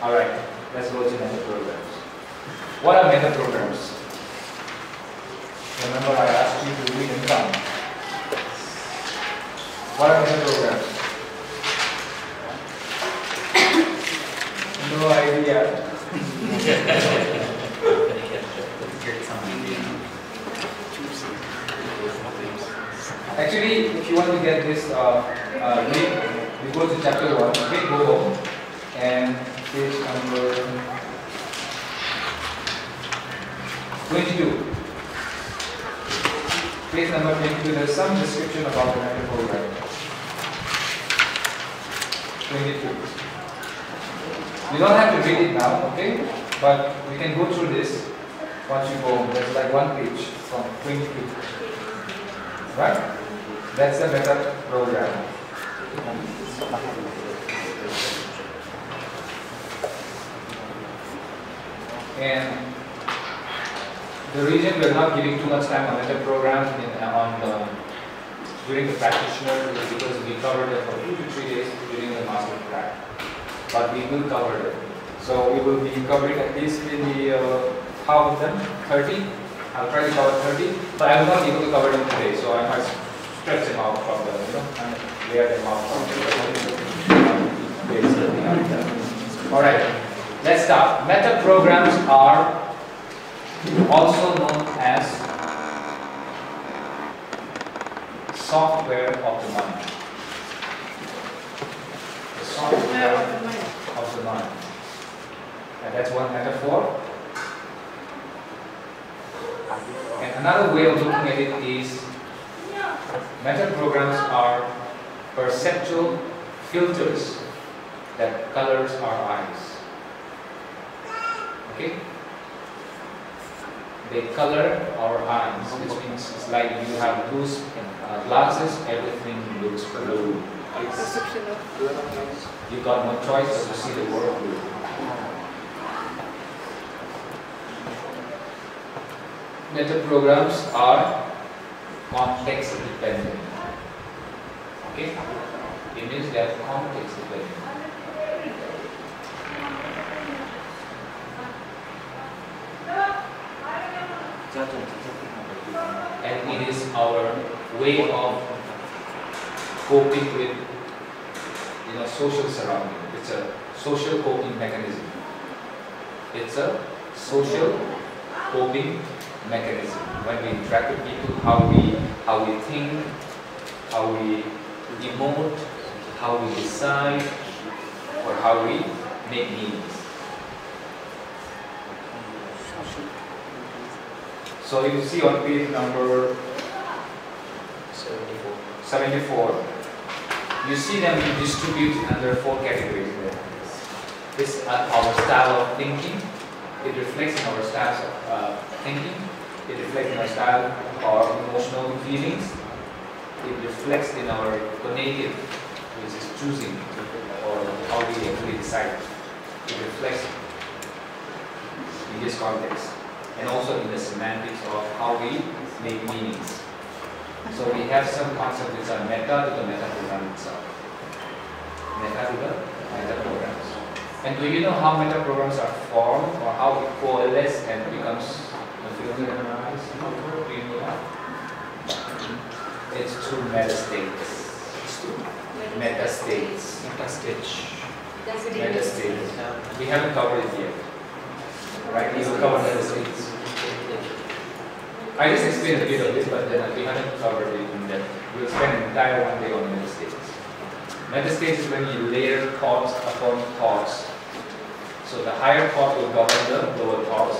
Alright, let's go to meta programs. What are meta programs? Remember I asked you to read and count. What are meta programs? No idea. Actually, if you want to get this we go to chapter 1, okay, go home, and page number 22. Page number 22, there's some description about the meta program. 22. You don't have to read it now, okay? But we can go through this once you go home. There's like one page from 22. Right? That's the meta program. And the reason we're not giving too much time on meta program during the practitioner is because we covered it for 2 to 3 days during the master track. But we will cover it. So we will be covering at least maybe half of them, 30. I'll try to cover 30, but I will not be able to cover them today, so I might stretch them out from the, and layer them out from the Alright, let's start. Meta programs are also known as software of the mind. The software of the mind. And that's one metaphor. And another way of looking at it is meta programs are perceptual filters that colors our eyes. Okay? They color our eyes, which means it's like you have blue glasses, everything looks blue. You got no choice but to see the world blue. Meta programs are context dependent. Okay? It means they are context dependent. And it is our way of coping with social surrounding. It's a social coping mechanism. It's a social coping mechanism. When we interact with people, how we think, how we emote, how we decide, or how we make meanings. So you see on page number 74, you see them distributed under 4 categories there. This is our style of thinking. It reflects in our styles of thinking. It reflects in our style of our emotional feelings. It reflects in our cognitive, which is choosing, or how we actually decide. It reflects in this context. And also in the semantics of how we make meanings. So we have some concepts which are meta to the meta program itself. Meta to the meta programs. And do you know how meta programs are formed, or how it coalesces and becomes a phenomenon? Do you know that? It's through meta states. Meta states. Meta states. We haven't covered it yet. Right? We will cover meta states. I just explained a bit of this, but then we haven't covered it in depth. We'll spend an entire one day on meta states. Meta states is when you layer thoughts upon thoughts. So the higher thought will govern the lower thoughts.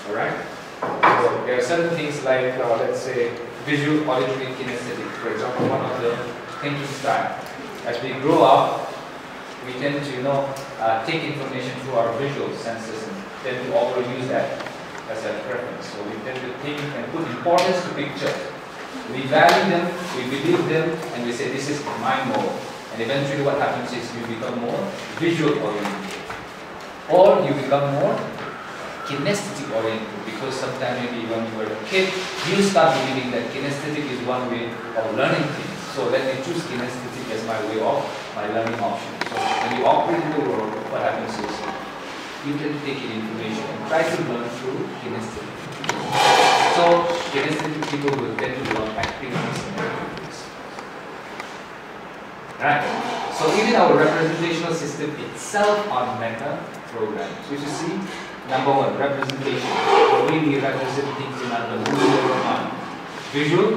Alright? So there are certain things like, let's say, visual, auditory, kinesthetic. For example, one of the thinking style. As we grow up, we tend to, take information through our visual senses and tend to overuse that as a preference. So we tend to think and put importance to pictures. We value them, we believe them, and we say this is my mode. And eventually what happens is you become more visual oriented. Or you become more kinesthetic oriented, because sometimes maybe when you were a kid, you start believing that kinesthetic is one way of learning things. So let me choose kinesthetic as my way of my learning option. So when you operate in the world, what happens is you tend to take in information and try to learn through kinesthetic. So kinesthetic people will tend to learn activities and activities. Right? So even our representational system itself are meta programs. So you see, number one, representation. The way we represent things in our mind. Visual,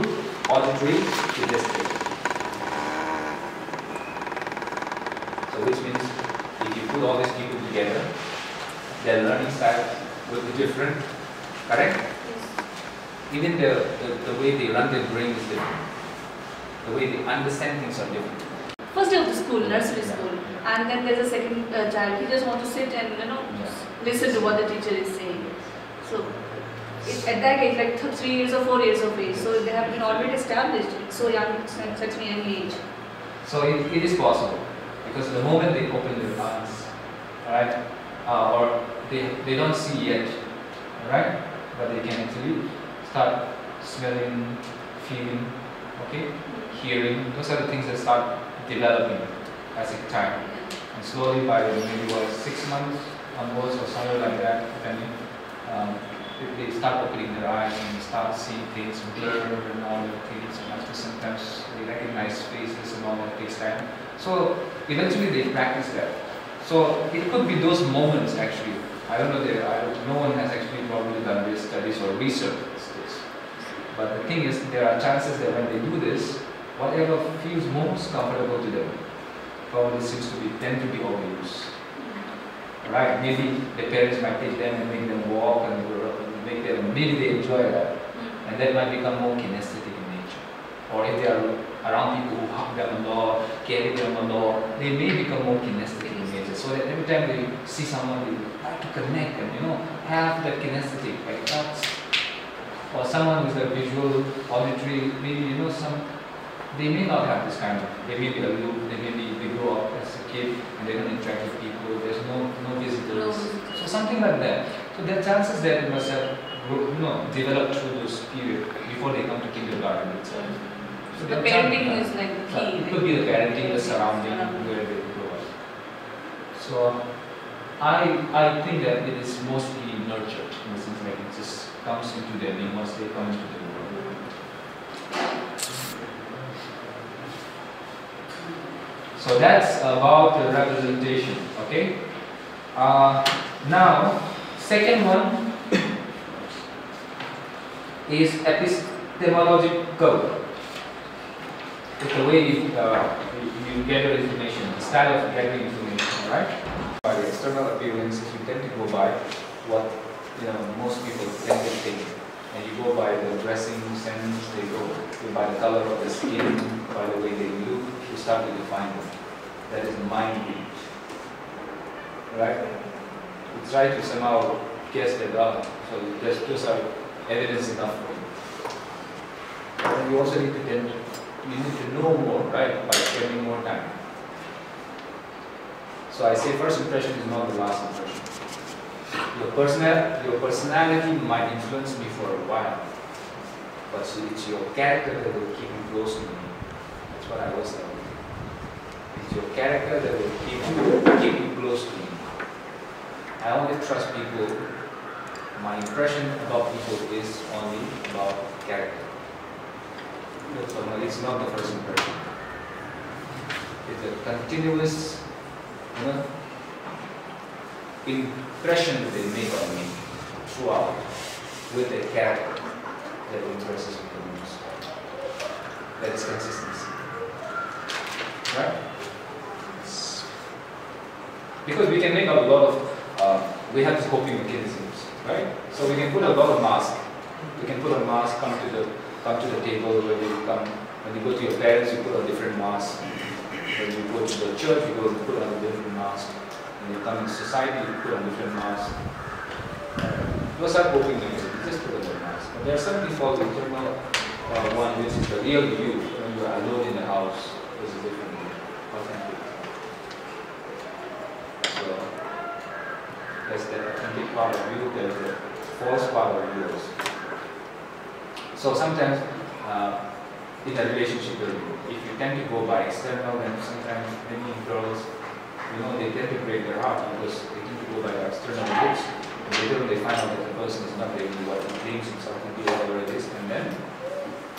auditory, kinesthetic. So which means if you put all these people together, their learning style will be different. Correct? Yes. Even the way they run their brain is different. The way they understand things are different. First day of the school, nursery school, and then there's a second child. He just wants to sit and listen to what the teacher is saying. So at that age, like 3 years or 4 years of age, so they have been already established. So young, such a young age. So it is possible because the moment they open their eyes, right, or they don't see yet, right, but they can actually start smelling, feeling, okay, hearing. Those are the things that start developing as a time, and slowly by maybe 6 months onwards or somewhere like that, depending, they start opening their eyes and start seeing things blur and all the things, and after sometimes they recognize faces and all that takes time. So eventually they practice that. So it could be those moments actually. I don't know, no one has actually probably done these studies or researched this. But the thing is, there are chances that when they do this, whatever feels most comfortable to them probably seems to tend to be overused. Right? Maybe the parents might take them and make them walk and make them, maybe they enjoy that. And that might become more kinesthetic in nature. Or if they are around people who hug them a lot, carry them a lot, they may become more kinesthetic in nature. So that every time they see someone, they like to connect and have that kinesthetic, like that's, or someone with a visual, auditory, maybe they may not have this kind of, they may be aloof, they grow up as a kid and they don't interact with people, there's no visitors. So something like that. So there are chances that they must have developed through this period before they come to kindergarten itself. So the parenting is like the key. It could be the parenting, the surrounding, where they grow up. So I think that it is mostly nurtured in the sense like it just comes into them once they come into the world. So that's about the representation, okay? Now, second one is epistemological. It's the way you gather information, the style of gathering information, right? By the external appearances, you tend to go by what most people tend to think, and you go by the dressing sense. They go by the color of the skin, by the way they look. You start to define them. That is mind read, right? You try to somehow guess that up. So those are evidence enough for you. And you also need to know more, right, by spending more time. So I say first impression is not the last impression. Your personality might influence me for a while, but it's your character that will keep you close to me. That's what I was telling you. It's your character that will keep you close to me. I only trust people. My impression about people is only about character. So it's not the first impression. It's a continuous impression that they make on me throughout with a character that impresses me the most. That is consistency. Right? Because we can make a lot of, we have these coping mechanisms, right? So we can put a lot of masks. We can put a mask, come to the table when you go to your parents, you put on different masks. When you go to the church, you go and put on a different mask. When you come in society, you put on different masks. Those are coping mechanisms, just put on a mask. But there are some people, the internal one, which is the real you, when you are alone in the house, is a different you, authentic. So, there's the authentic part of you, there's the false part of yours. So sometimes, in a relationship, if you tend to go by external, then sometimes many girls, they tend to break their heart because they tend to go by the external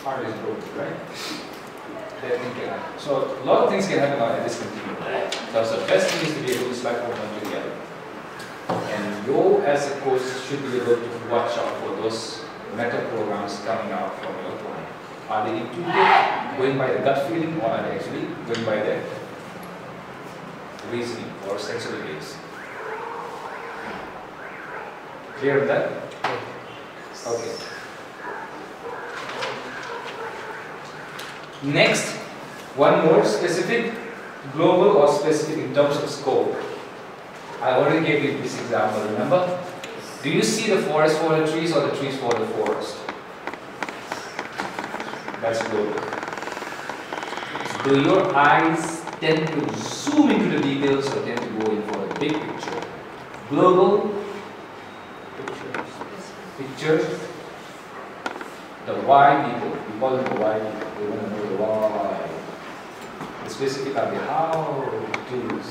heart is broken, right? Anything can happen. So a lot of things can happen at this continuum. So the best thing is to be able to slide from one to the other. And you as a coach should be able to watch out for those meta programs coming out from your client. Are they intuitive, going by the gut feeling, or are they actually going by the reasoning or sensory base? Clear on that? Okay. Next, one more specific, global or specific in terms of scope. I already gave you this example, remember? Do you see the forest for the trees or the trees for the forest? That's global. Do your eyes tend to zoom into the details or tend to go in for the big picture? Global picture. The why people, we call them the why people. They want to know the why. The specific are the how to do this.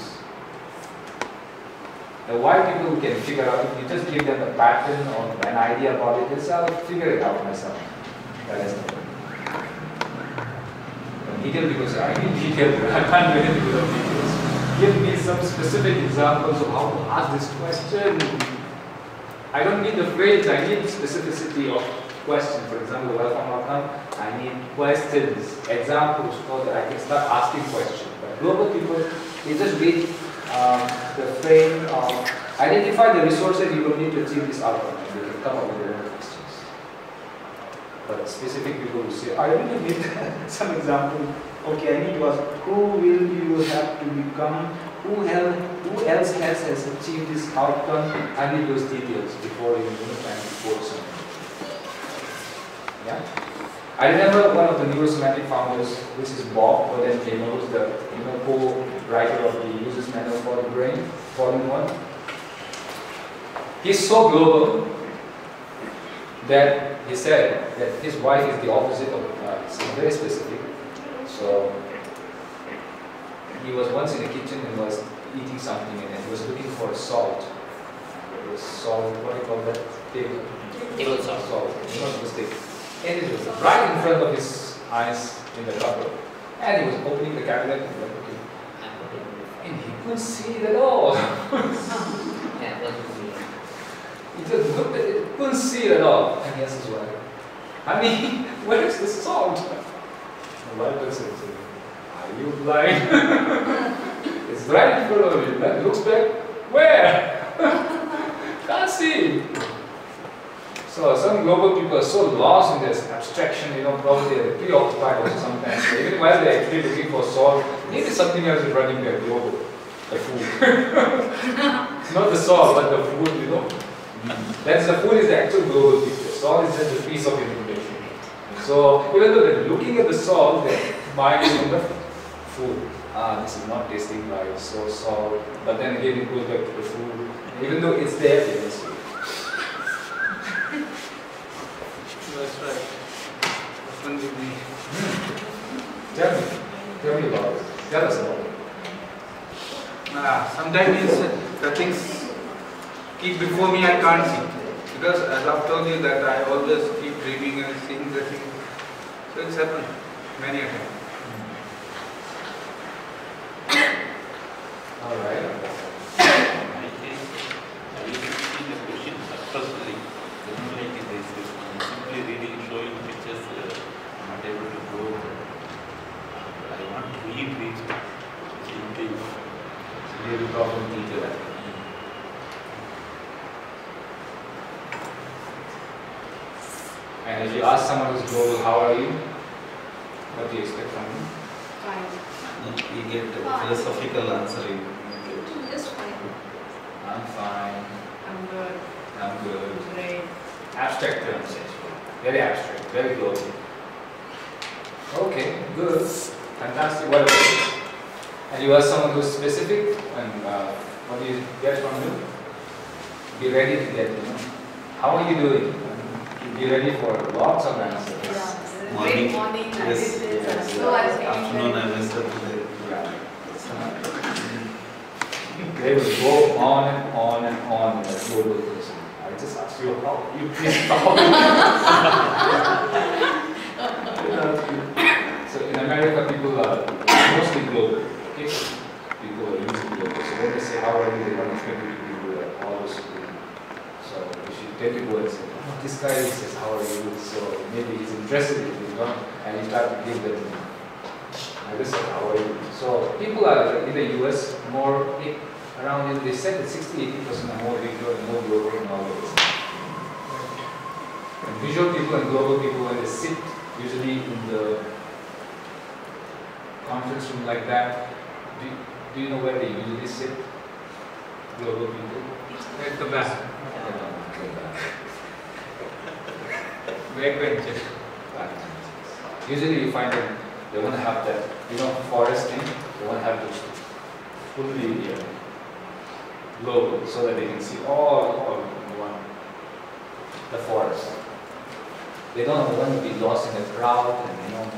The why people can figure out, if you just give them a pattern or an idea about it, they'll I'll figure it out myself. That is the detail because I need detail, I can't do anything without details. Give me some specific examples of how to ask this question. I don't need the phrase, I need specificity of question. For example, welcome. I need questions, examples, so that I can start asking questions. But global people, they just read the frame of identify the resources you will need to achieve this outcome, and they can come up with their own questions. But specific people will say, I really need some example. Okay, I need to ask, who will you have to become? Who else has achieved this outcome? I need those details before you try to quote something. Yeah? I remember one of the Neuro-semantic founders, this is Bob, but then he knows the co-writer of the User's Manual for the Brain, Volume 1. He's so global that he said that his wife is the opposite of very specific. So he was once in the kitchen and was eating something and he was looking for salt. It was salt, what do you call that? Table salt. Salt, not mistake. And it was right in front of his eyes in the cupboard. And he was opening the cabinet and looking. And he couldn't see it at all. He just looked at it, couldn't see it at all. And he asked his wife, honey, where is the salt? The wife looks at him, are you blind? It's right in front of you. That looks back, where? Can't see. So some global people are so lost in this abstraction, probably they're preoccupied also sometimes. So even while they're actually looking for salt, maybe something else is running their global, the food. Not the salt, but the food, That's the food is the actual global picture. Salt is just a piece of information. So even though they're looking at the salt, their mind is on the food. This is not tasting right, so salt. But then again, it goes back to the food. Even though it's there, they don't see it. That's right. Tell me about it. Tell us about it. Sometimes the things keep before me, I can't see. Because as I've told you that I always keep dreaming and seeing the thing. So it's happened many a time. Alright. I think I used to see the question personally. Like this, simply reading, showing pictures, I'm not able to go. I want to read these simply. So you problem teacher that. And if you ask someone who's global, how are you? What do you expect from him? Fine. You get a philosophical answer. Just fine. I'm fine. I'm good. I'm good. Great. Abstract terms, very abstract, very global. Okay, good, fantastic. What about you? And you ask someone who's specific, and what do you get from him? Be ready to get, how are you doing? Be ready for lots of answers. Yeah. Morning. Morning, I Yes. did this. Yes. So I was Afternoon, I messed up today. Yeah. They will go on and on and on in that global person. I just asked you how you please stop. usually global. Okay, people are usually global. So when they say how are you, they don't expect you to be always global. So if you tell people and say, oh, this guy says how are you, so maybe he's interested in you, know, and you start to give them. I just said how are you. So people are in the US more around. They said that 60–80% are more visual and more global nowadays. And visual people and global people, when they sit usually in the conference room like that, do you know where they usually sit? Global people? At the back. Backbenches. Usually you find them, they want to have that, forest thing, they want to have those fully global so that they can see all the forest. They don't want to be lost in the crowd and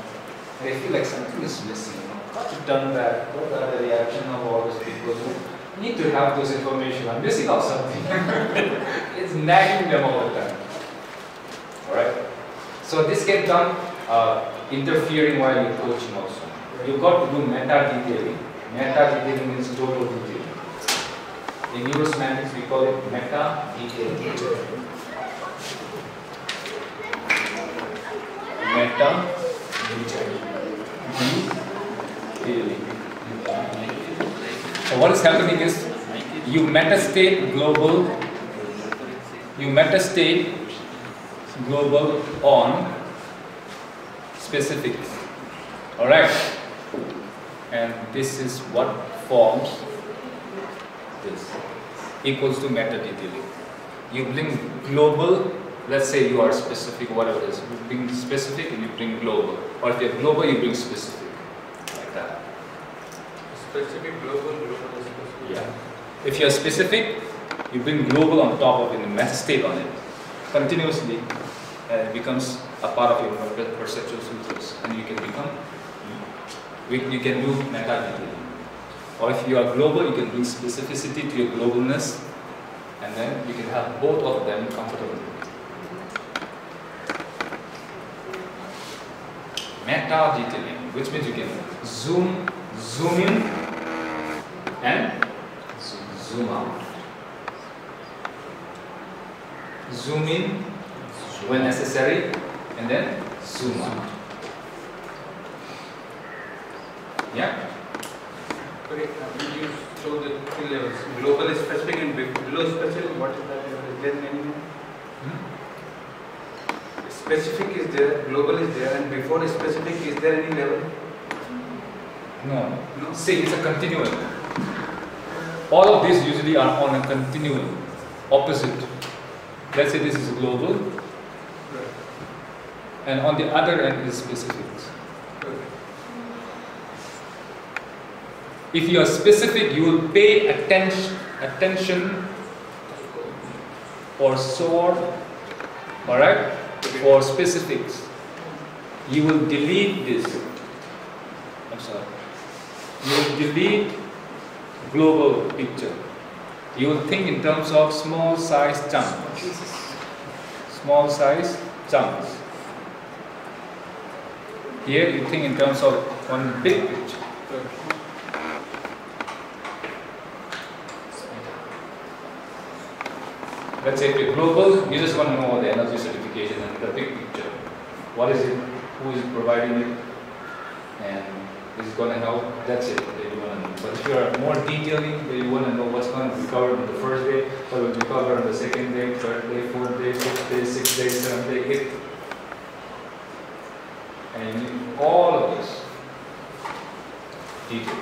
they feel like something is missing. Got to done that. What are the reaction of all those people who need to have those information? I'm missing out something. It's nagging them all the time. Alright? So this gets done interfering while you're coaching also. You've got to do meta-detailing. Meta-detailing means global detailing. In neurosemantics we call it meta-detailing. Meta-detailing. So what is happening is you metastate global on specifics. Alright? And this is what forms this. Equals to meta-detailing. You bring global, let's say you are specific, whatever it is. You bring specific and you bring global. Or if you're global, you bring specific. Like that. Specific, global, specific. Yeah. If you're specific, you bring global on top of it and metastate on it. Continuously, it becomes a part of your perceptual filters. And you can do meta-detailing. Or if you are global, you can bring specificity to your globalness, and then you can have both of them comfortably. Meta-detailing, which means you can zoom in and zoom out. Zoom in when necessary and then zoom out. Yeah? Okay, you show the three levels. Global is specific and below specific. What is that level? Is there any? Specific is there, global is there, and before specific, is there any level? No. See, it's a continuum. All of these usually are on a continuum, opposite. Let's say this is global, and on the other end is specifics. If you are specific, you will pay attention or soar, alright, for specifics. You will delete this. I'm sorry. You will delete global picture. You will think in terms of small size chunks. Small size chunks. Here you think in terms of one big picture. Let's say if you're global, you just want to know the energy certification and the big picture. What is it? Who is providing it? And is it going to help? That's it that you want to know. But if you are more detailing, then you want to know what's going to be covered on the first day, what will be covered on the second day, third day, fourth day, fifth day, sixth day, seventh day, eighth. And you need all of this detail.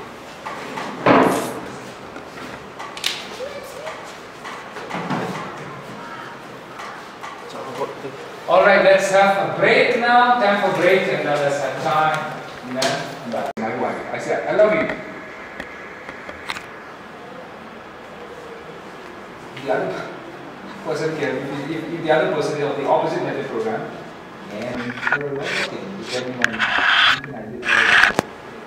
Alright, let's have a break now. Time for break, and now let's have time. And then I'm back to my wife. I said, I love you. The other person can, if the other person is on the opposite method program, and you're working, depending on something I did earlier.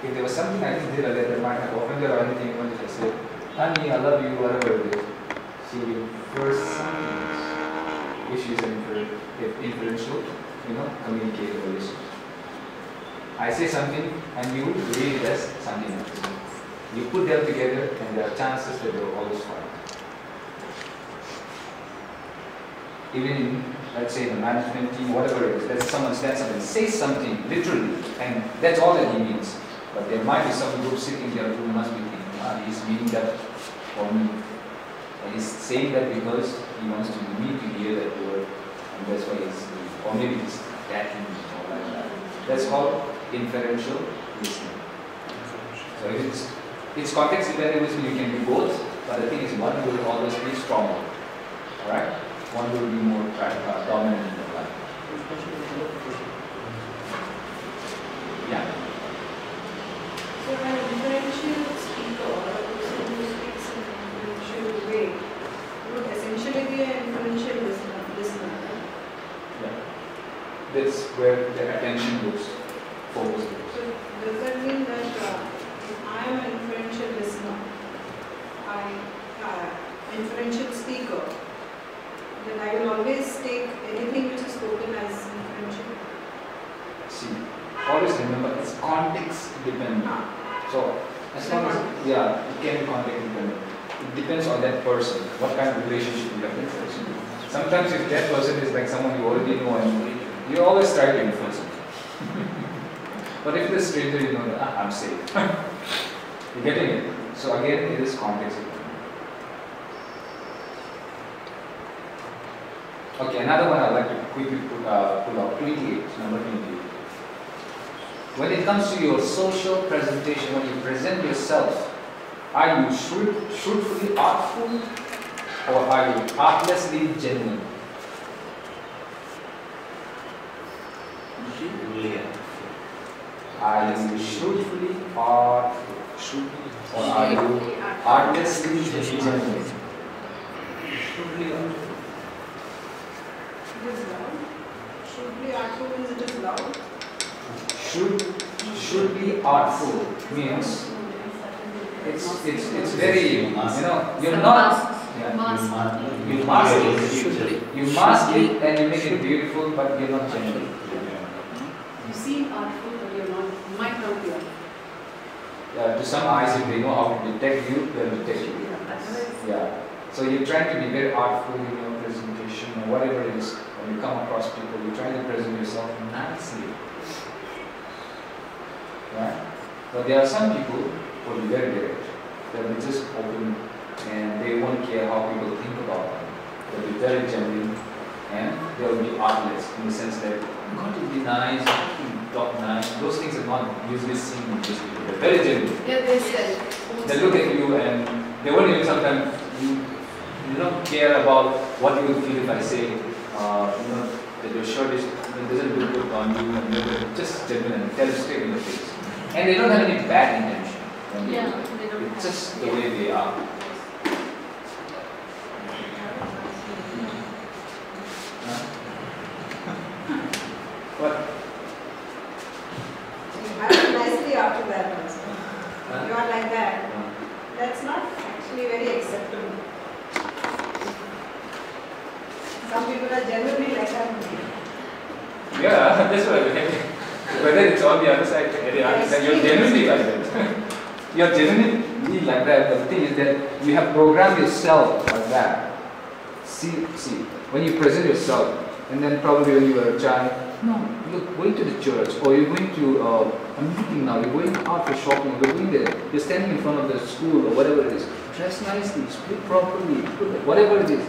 If there was something I did earlier that might have offended or anything, you want to just say, honey, I love you, whatever it is. She will first something. If she's an inferential, communicative relationship. I say something, and you read it as something else. You put them together and there are chances that they will always fight. Even in, let's say, the management team, whatever it is, that someone stands up and says something literally, and that's all that he means. But there might be some group sitting there who must be thinking, he's meaning that for me. And he's saying that because he wants me to hear that word, and that's why he's, or maybe he's attacking me or like that. That's called inferential listening. So if it's context dependent listening, you can do both, but the thing is one will always be stronger. Alright? One will be more dominant in the life. Yeah. So when a differential speaker or a person who speaks in an differential way would essentially be an inferential listener. Yeah. That's where the attention goes, focus goes. So does that mean that if I am an inferential listener, inferential speaker, then I will always take anything which is spoken as inferential? See, always remember it's context dependent. So as long as, yeah, it can be context dependent. It depends on that person, what kind of relationship you have with that person. Sometimes if that person is like someone you already know and you always try to influence him. But if it's a stranger, you know that I'm safe. You're getting it? So again, it is context dependent. Okay, another one I'd like to quickly pull out, 28, number 28. When it comes to your social presentation, when you present yourself, are you truthfully artful or are you artlessly genuine? Are you truthfully artful or are you artlessly genuine? Truthfully artful. It is loud. Should be artful means it is loud. Should be artful means it's very, you know, you're not, you mask it and you make it beautiful, but you're not genuine. You seem artful, but you're not, you might not be artful. To some eyes, if they know how to detect you, they'll detect you. Yeah. So you're trying to be very artful in your presentation or whatever it is. When you come across people, you're trying to present yourself nicely. Right? But there are some people who will be very direct. They'll be just open and they won't care how people think about them. They'll be very genuine and they'll be artless in the sense that I'm going to be nice, I'm going to talk nice. Those things are not usually seen in these people. They're very genuine. Yeah, they said. They look at you and they won't even sometimes, you don't care about what you will feel if I say, you know, that your shirt doesn't look good on you and you're just genuine and tell you straight in the face. And they don't have any bad intention. Yeah, they don't. It's just the way they are. What? You have nicely after that also. You are like that. That's not actually very acceptable. Some people are genuinely like that. Yeah, that's what I mean. Whether it's on the other side, then you're genuinely like that. You're genuinely like that, but the thing is that you have programmed yourself like that. See, when you present yourself, and then probably when you were a child, no, you're going to the church, or you're going to a meeting now, you're going out for shopping, you're going there, you're standing in front of the school or whatever it is, dress nicely, speak properly, whatever it is.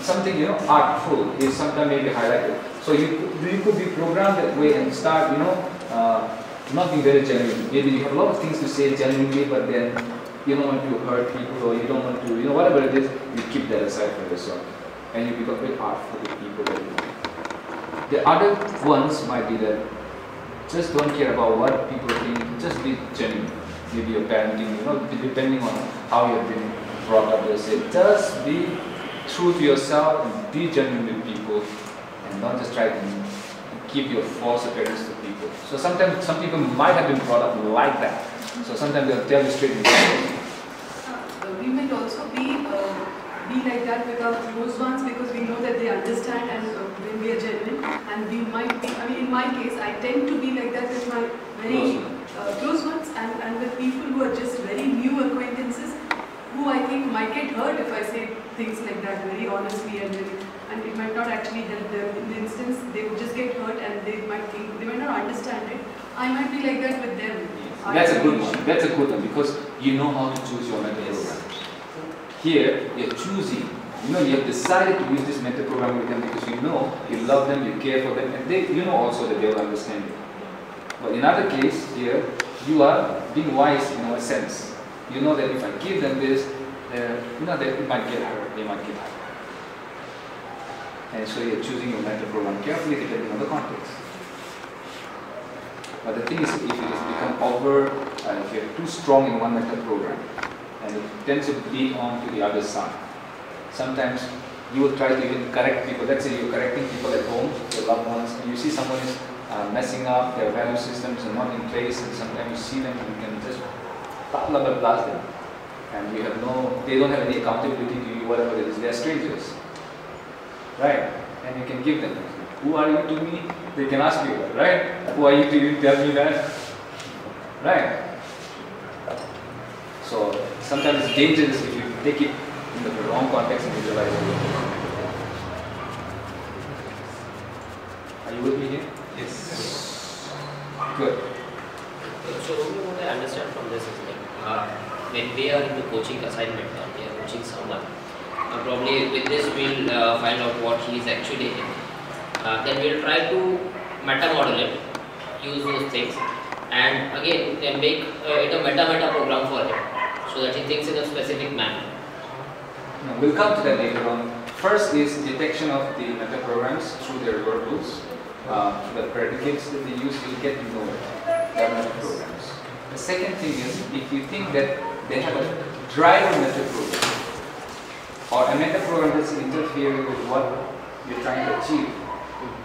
Something, you know, artful is sometimes maybe highlighted. So you could be programmed that way and start, you know, not being very genuine. Maybe you have a lot of things to say genuinely, but then you don't want to hurt people or you don't want to, you know, whatever it is, you keep that aside for yourself. And you become very artful with people that you know. The other ones might be that just don't care about what people think, just be genuine. Maybe your parenting, you know, depending on how you've been brought up, they say, just be true to yourself and be genuine with people and don't just try to give your false appearance to people. So sometimes some people might have been brought up like that. So sometimes they'll tell you straight to the face. We might also be like that with our close ones because we know that they understand and when we are genuine, and we might be, I mean in my case I tend to be like that with my very close ones and with people who are just very new acquaintances, who I think might get hurt if I say things like that very honestly and it might not actually help them. In the instance, they would just get hurt and they might not understand it. I might be like that with them. That's a good one. That's a good one because you know how to choose your mentor programs. Here, you're choosing. You have decided to use this mentor program with them because you love them, you care for them, and you know also that they will understand you. But in other case, here, you are being wise in a sense. You know that if I give them this, that it might get hurt, they might get hurt. And so you're choosing your mentor program carefully depending on the context. But the thing is, if it has become if you're too strong in one mentor program, and it tends to bleed on to the other side. Sometimes you will try to even correct people. Let's say you're correcting people at home, your loved ones, and you see someone is messing up, their value systems are not in place, and sometimes you see them and you can just blast them. And they don't have any accountability to you, whatever it is, they're strangers. Right? And you can give them, who are you to me? They can ask you that, right? Who are you to even tell me that? Right? So sometimes it's dangerous if you take it in the wrong context and visualize it. Are you with me here? Yes. Good. So what I understand from this is like when we are into coaching assignment or we are coaching someone, probably with this we'll find out what he is actually in. Then we'll try to meta-model it, use those things, and again make it a meta program for him, so that he thinks in a specific manner. Now, we'll come to that later on. First is detection of the meta programs through their verbals. The predicates that they use, you'll get to know their meta programs. The second thing is, if you think that they have a driver meta program, or a meta program that's interfering with what you're trying to achieve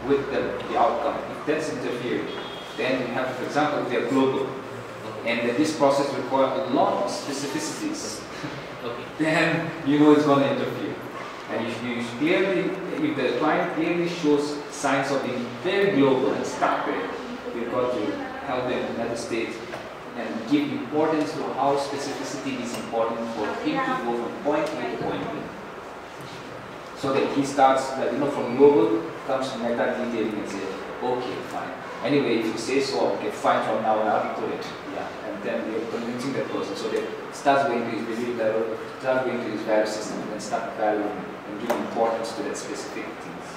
with the outcome, if that's interfering, then you have, for example, if they're global, and that this process requires a lot of specificities, then it's going to interfere. And if the client clearly shows signs of being very global and stuck there, we've got to help them in another state and give importance to how specificity is important for him to go from point A to point B. So that he starts, from global comes to meta detailing and say, okay, fine. Anyway, if you say so, okay, fine, from now on I'll do it. Yeah. And then you're convincing that person. So they start going to his belief level, start going to his value system, and then start valuing and giving importance to that specific things.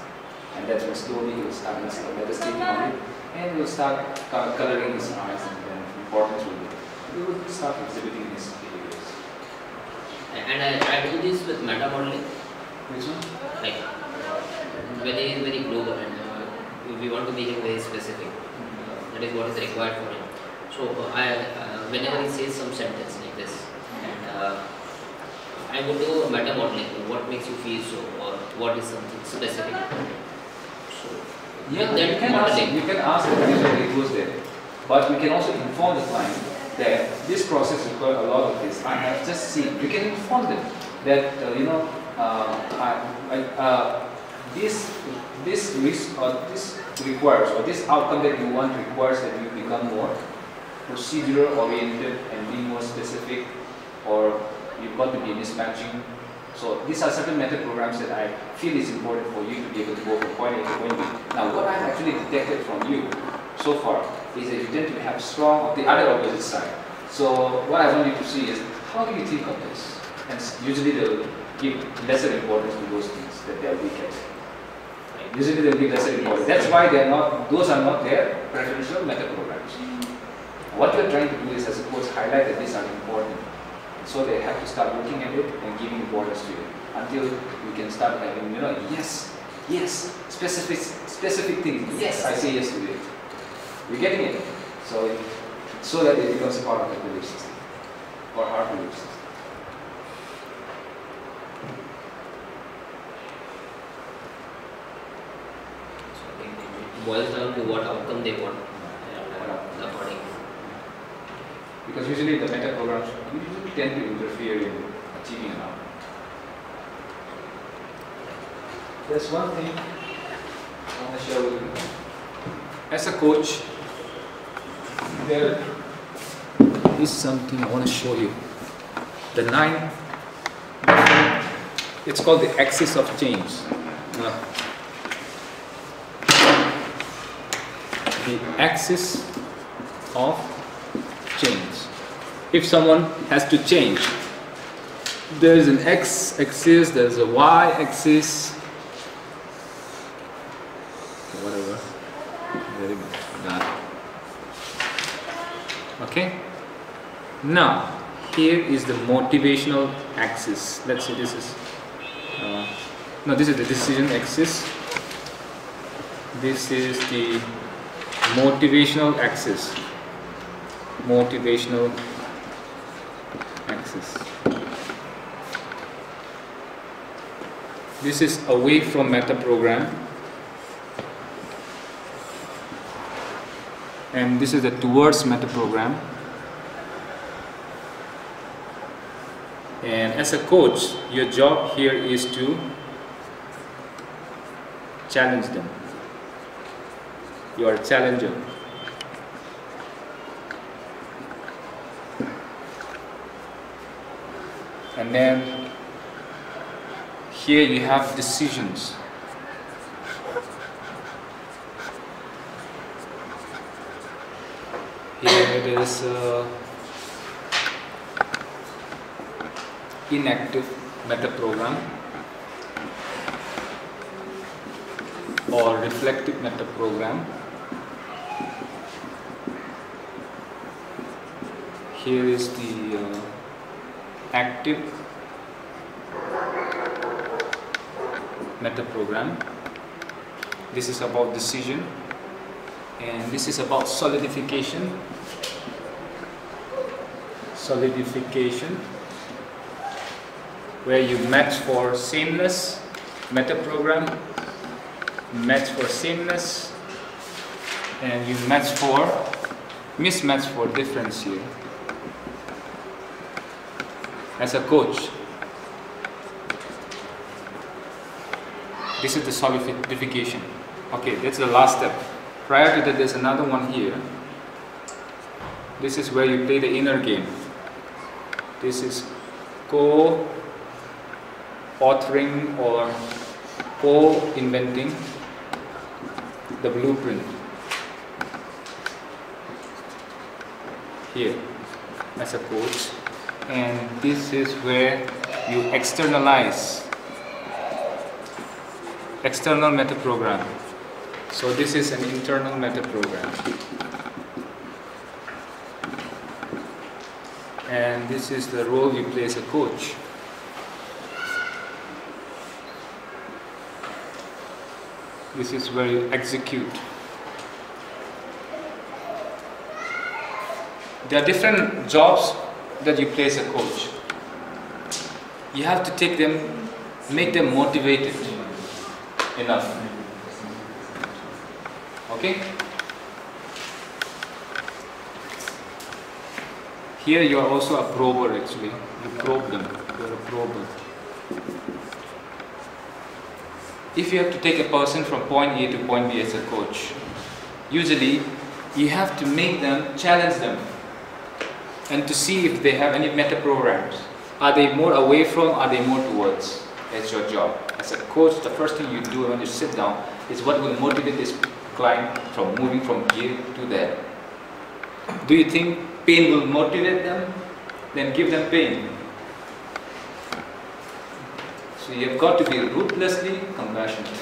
And that's when slowly he will start meditating on it, and he will start coloring his eyes, and then importance he will start exhibiting his behaviors. And I do this with meta modeling. Which one? Like when he is very global and we want to be very specific. That is what is required for him. So whenever he says some sentence like this, and I would do a meta modeling. What makes you feel so, or what is something specific? So yeah, you can ask the client when it goes there, but we can also inform the client that this process requires a lot of this. I have just seen. You can inform them that this risk or this requires, or this outcome that you want requires that you become more procedural oriented and be more specific, or you've got to be mismatching. So these are certain method programs that I feel is important for you to be able to go from point A to point B. Now what I've actually detected from you so far is that you tend to have strong of the other opposite side. So what I want you to see is, how do you think of this? And usually they'll give lesser importance to those things that they are weak at. Usually they'll give lesser importance. That's why those are not their preferential method programs. What we're trying to do is, I suppose, highlight that these are important. So they have to start looking at it and giving importance to it until we can start having, yes, specific things. Yes, I say yes to it. We're getting it. So that it becomes part of the belief system or our belief system. Boils down to what outcome they want according. Because usually the meta programs usually tend to interfere in achieving an outcome. There's one thing I want to share with you. As a coach, there is something I want to show you. The 9, it's called the axis of change. The axis of change. If someone has to change, there is an x-axis, there is a y-axis, whatever. Very good. Okay. Now, here is the motivational axis. Let's say this is no, this is the decision axis. This is the motivational axis. Motivational axis. This is away from meta program, and this is the towards meta program. And as a coach, your job here is to challenge them. You are a challenger. And then here you have decisions. Here it is inactive meta program or reflective meta program. Here is the active meta program. This is about decision, and this is about solidification. Solidification, where you match for sameness, meta program, match for sameness, and you match for mismatch for difference here. As a coach, this is the solidification. Okay, that's the last step. Prior to that, there's another one here. This is where you play the inner game. This is co-authoring or co-inventing the blueprint. Here, as a coach. And this is where you externalize external meta program. So this is an internal meta program. And this is the role you play as a coach. This is where you execute. There are different jobs that you play as a coach. You have to take them, make them motivated enough. Okay? Here you are also a prober actually. You probe them. You are a prober. If you have to take a person from point A to point B as a coach, usually you have to make them, challenge them, and to see if they have any meta programs. Are they more away from, are they more towards? That's your job. As a coach, the first thing you do when you sit down is what will motivate this client from moving from here to there. Do you think pain will motivate them? Then give them pain. So you've got to be ruthlessly compassionate.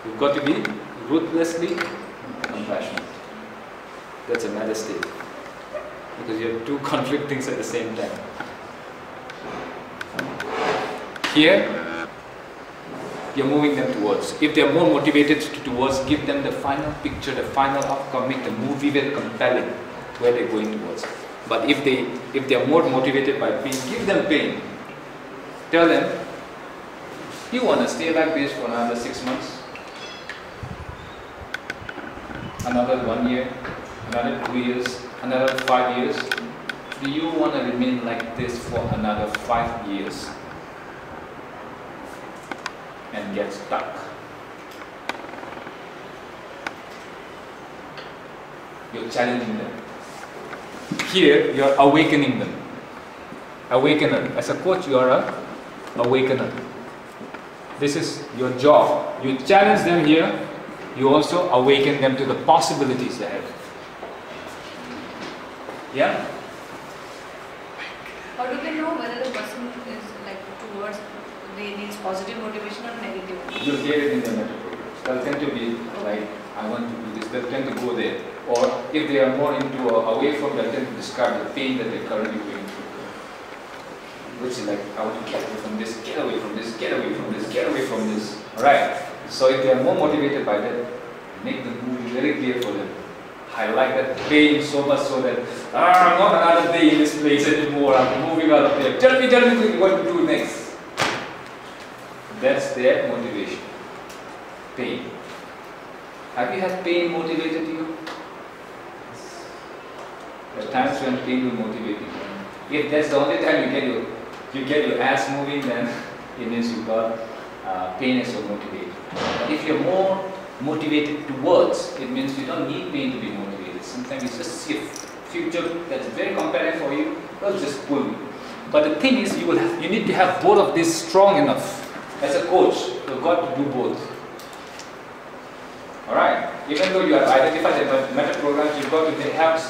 You've got to be ruthlessly compassionate. That's a meta state. Because you have two conflict things at the same time. Here, you're moving them towards. If they're more motivated towards, give them the final picture, the final outcome, make the movie very compelling where they're going towards. But if they're more motivated by pain, give them pain. Tell them, you want to stay like this for another 6 months, another 1 year, another 2 years, another 5 years. Do you want to remain like this for another 5 years and get stuck? You're challenging them. here you are awakening them. Awakener. As a coach, you are a awakener. This is your job. You challenge them here, you also awaken them to the possibilities ahead. Yeah? How do they know whether the person is like towards they needs positive motivation or negative? You'll get it in the meta programs. They'll tend to be like, I want to do this. They'll tend to go there. Or if they are more into away from, they'll tend to describe the pain that they're currently going through. Which is like, I want to get away from this, get away from this, get away from this, get away from this. Alright? So if they are more motivated by that, make the movie very clear for them. Highlight that pain so much so that, not another day in this place anymore, I'm moving out of there. Tell me quickly what to do next. That's their motivation. Pain. Have you had pain motivated you? There are times when pain will motivate you. If that's the only time you get your ass moving, then it means you've got pain as your motivator. But if you're more motivated towards, it means you don't need pain to be motivated. Sometimes you just see a future that's very compelling for you, it'll just pull you. But the thing is, you need to have both of these strong enough. As a coach, you've got to do both. Alright? Even though you have identified the meta programs, you've got to have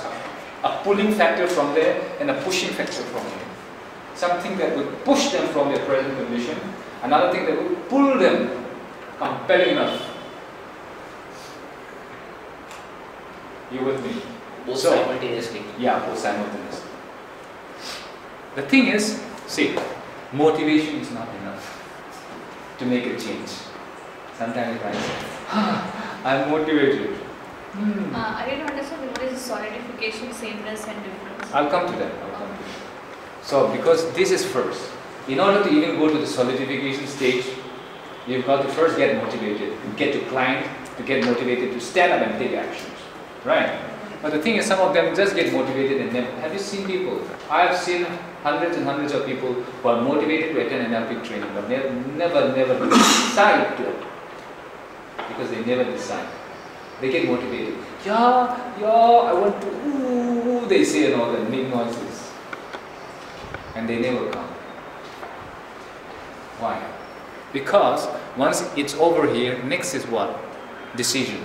a pulling factor from there and a pushing factor from here. Something that would push them from their present condition, another thing that would pull them compelling enough. You with me? Both simultaneously. Yeah, both simultaneously. The thing is, see, motivation is not enough to make a change. Sometimes I say, I'm motivated. I didn't understand what is solidification, sameness and difference. I'll come to that. So, because this is first. In order to even go to the solidification stage, you've got to first get motivated, get to climb, to get motivated to stand up and take actions. Right? But the thing is, some of them just get motivated and then, have you seen people? I have seen hundreds and hundreds of people who are motivated to attend NLP training, but they never decide to. Because they never decide. They get motivated. Yeah, I want to, ooh, they say and all that, make noises. And they never come. Why? Because once it's over here, next is what? Decision.